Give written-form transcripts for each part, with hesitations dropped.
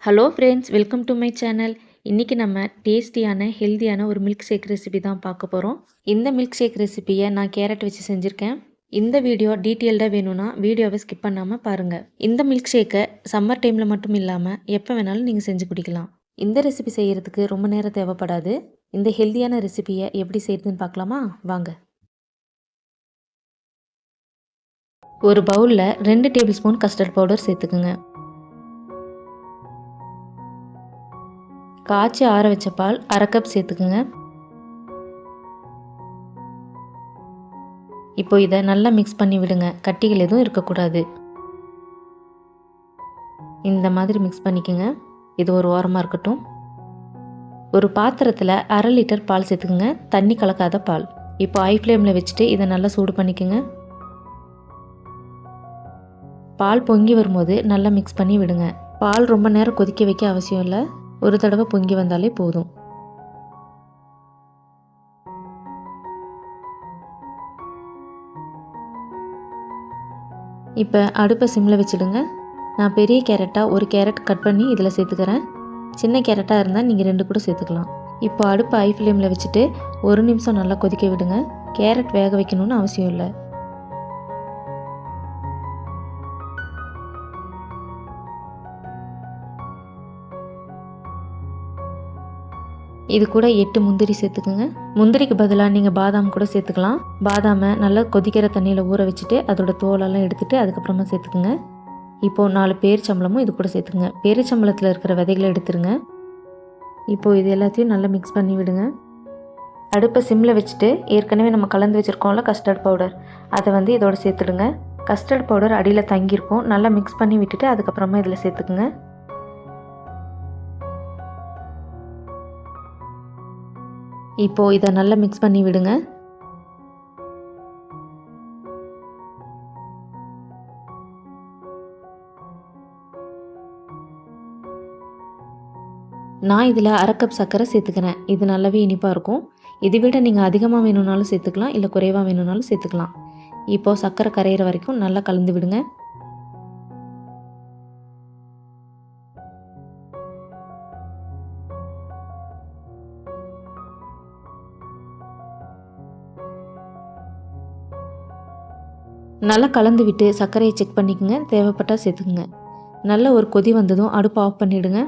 Hello friends, welcome to my channel. இன்றைக்கி நம்ம டேஸ்டியான ஹெல்த்தியான ஒரு மில்க் ஷேக் ரெசிபி தான் பார்க்க போகிறோம். இந்த மில்க் ஷேக் ரெசிபியை நான் கேரட் வச்சு செஞ்சுருக்கேன். இந்த வீடியோ டீட்டெயில்டாக வேணும்னா வீடியோவை ஸ்கிப் பண்ணாமல் பாருங்கள். இந்த மில்க் ஷேக்கை சம்மர் டைமில் மட்டும் இல்லாமல் எப்போ வேணாலும் நீங்கள் செஞ்சு குடிக்கலாம். இந்த ரெசிபி செய்கிறதுக்கு ரொம்ப நேரம் தேவைப்படாது. இந்த ஹெல்த்தியான ரெசிபியை எப்படி செய்கிறதுன்னு பார்க்கலாமா? வாங்க. ஒரு பவுலில் 2 டேபிள் ஸ்பூன் கஸ்டர்ட் பவுடர் சேர்த்துக்குங்க. காய்ச்சி ஆற வச்ச பால் 1/2 கப் சேர்த்துக்குங்க. இப்போ இதை நல்லா மிக்ஸ் பண்ணி விடுங்க. கட்டிகள் எதுவும் இருக்கக்கூடாது. இந்த மாதிரி மிக்ஸ் பண்ணிக்கோங்க. இது ஒரு ஓரமாக இருக்கட்டும். ஒரு பாத்திரத்தில் 1/2 லிட்டர் பால் சேர்த்துக்குங்க. தண்ணி கலக்காத பால். இப்போ ஹை ஃப்ளேமில் வச்சுட்டு இதை நல்லா சூடு பண்ணிக்கோங்க. பால் பொங்கி வரும்போது நல்லா மிக்ஸ் பண்ணி விடுங்க. பால் ரொம்ப நேரம் கொதிக்க வைக்க அவசியம் இல்லை. ஒரு தடவை பொங்கி வந்தாலே போதும். இப்போ அடுப்பை சிம்மில் வச்சுடுங்க. நான் பெரிய கேரட்டாக ஒரு கேரட் கட் பண்ணி இதில் சேர்த்துக்கிறேன். சின்ன கேரட்டாக இருந்தால் நீங்கள் 2 கூட சேர்த்துக்கலாம். இப்போ அடுப்பை ஹை ஃப்ளேமில் வச்சுட்டு 1 நிமிஷம் நல்லா கொதிக்க விடுங்க. கேரட் வேக வைக்கணும்னு அவசியம் இல்லை. இது கூட 8 முந்திரி சேர்த்துக்குங்க. முந்திரிக்கு பதிலாக நீங்கள் பாதாம் கூட சேர்த்துக்கலாம். பாதாமை நல்லா கொதிக்கிற தண்ணியில் ஊற வச்சுட்டு அதோட தோலெல்லாம் எடுத்துகிட்டு அதுக்கப்புறமா சேர்த்துக்குங்க. இப்போது 4 பேரிச்சம்பழமும் இது கூட சேர்த்துக்குங்க. பேரிச்சம்பழத்தில் இருக்கிற விதைகளை எடுத்துருங்க. இப்போது இது எல்லாத்தையும் நல்லா மிக்ஸ் பண்ணி விடுங்க. அடுப்பை சிம்மில் வச்சுட்டு ஏற்கனவே நம்ம கலந்து வச்சுருக்கோம்ல கஸ்டர்ட் பவுடர், அதை இதோட சேர்த்துடுங்க. கஸ்டர்ட் பவுடர் அடியில் தங்கியிருக்கும். நல்லா மிக்ஸ் பண்ணி விட்டுட்டு அதுக்கப்புறமா இதில் சேர்த்துக்குங்க. இப்போது இதை நல்லா மிக்ஸ் பண்ணி விடுங்க. நான் இதில் 1/2 கப் சர்க்கரை சேர்த்துக்கிறேன். இது நல்லாவே இனிப்பாக இருக்கும். இதை விட நீங்கள் அதிகமாக வேணும்னாலும் சேர்த்துக்கலாம், இல்லை குறைவாக வேணும்னாலும் சேர்த்துக்கலாம். இப்போது சர்க்கரை கரையிற வரைக்கும் நல்லா கலந்து விடுங்க. நல்லா கலந்து விட்டு சர்க்கரையை செக் பண்ணிக்கோங்க. தேவைப்பட்டால் சேர்த்துக்குங்க. நல்ல ஒரு கொதி வந்ததும் அடுப்பை ஆஃப் பண்ணிவிடுங்க.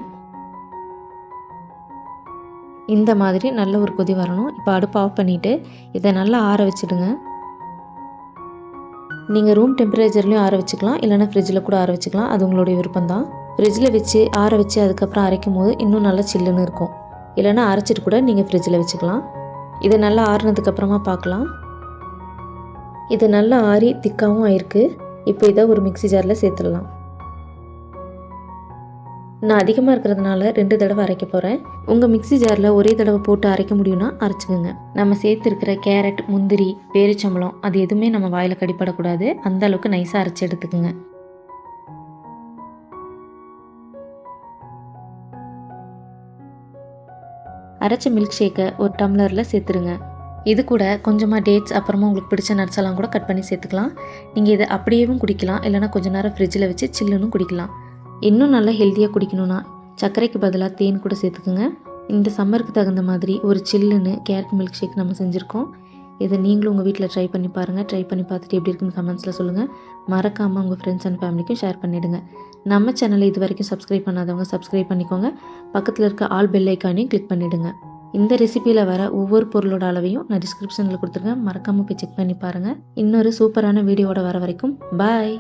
இந்த மாதிரி நல்ல ஒரு கொதி வரணும். இப்போ அடுப்பை ஆஃப் பண்ணிவிட்டு இதை நல்லா ஆற வச்சுடுங்க. நீங்கள் ரூம் டெம்பரேச்சர்லேயும் ஆற வச்சுக்கலாம், இல்லைனா ஃப்ரிட்ஜில் கூட ஆற வச்சுக்கலாம். அது உங்களுடைய விருப்பம்தான். ஃப்ரிட்ஜில் வச்சு ஆற வச்சு அதுக்கப்புறம் அரைக்கும் போது இன்னும் நல்லா சில்லுன்னு இருக்கும். இல்லைனா அரைச்சிட்டு கூட நீங்கள் ஃப்ரிட்ஜில் வச்சுக்கலாம். இதை நல்லா ஆறுனதுக்கப்புறமா பார்க்கலாம். இது நல்லா ஆறி திக்காகவும் ஆயிருக்கு. இப்போ இதை ஒரு மிக்ஸி ஜாரில் சேர்த்துடலாம். நான் அதிகமாக இருக்கிறதுனால 2 தடவை அரைக்க போகிறேன். உங்கள் மிக்ஸி ஜாரில் ஒரே தடவை போட்டு அரைக்க முடியும்னா அரைச்சிக்கோங்க. நம்ம சேர்த்துருக்கிற கேரட், முந்திரி, பேரிச்சம்பழம் அது எதுவுமே நம்ம வாயில் கடிப்படக்கூடாது. அந்த அளவுக்கு நைஸாக அரைச்சி எடுத்துக்கோங்க. அரைச்ச மில்க் ஷேக்கை ஒரு டம்ளரில் சேர்த்துருங்க. இது கூட கொஞ்சமாக டேட்ஸ், அப்புறமா உங்களுக்கு பிடிச்ச நட்ஸ் எல்லாம் கூட கட் பண்ணி சேர்த்துக்கலாம். நீங்கள் இதை அப்படியேவும் குடிக்கலாம், இல்லைனா கொஞ்சம் நேரம் ஃப்ரிட்ஜில் வச்சு சில்லுன்னு குடிக்கலாம். இன்னும் நல்லா ஹெல்த்தியாக குடிக்கணும்னா சர்க்கரைக்கு பதிலாக தேன் கூட சேர்த்துக்குங்க. இந்த சம்மருக்கு தகுந்த மாதிரி ஒரு சில்லுன்னு கேரட் மில்க் ஷேக் நம்ம செஞ்சுருக்கோம். இதை நீங்களும் உங்கள் வீட்டில் ட்ரை பண்ணி பாருங்கள். ட்ரை பண்ணி பார்த்துட்டு எப்படி இருக்குன்னு கமெண்ட்ஸில் சொல்லுங்கள். மறக்காமல் உங்கள் ஃப்ரெண்ட்ஸ் அண்ட் ஃபேமிலிக்கும் ஷேர் பண்ணிவிடுங்க. நம்ம சேனலை இது வரைக்கும் சப்ஸ்கிரைப் பண்ணாதவங்க சப்ஸ்கிரைப் பண்ணிக்கோங்க. பக்கத்தில் இருக்க ஆல் பெல் ஐக்கானையும் கிளிக் பண்ணிவிடுங்க. இந்த ரெசிபியில் வர ஒவ்வொரு பொருளோட அளவையும் நான் டிஸ்கிரிப்ஷனில் கொடுத்துருக்கேன். மறக்காமல் போய் செக் பண்ணி பாருங்கள். இன்னொரு சூப்பரான வீடியோவோட வர வரைக்கும் பாய்.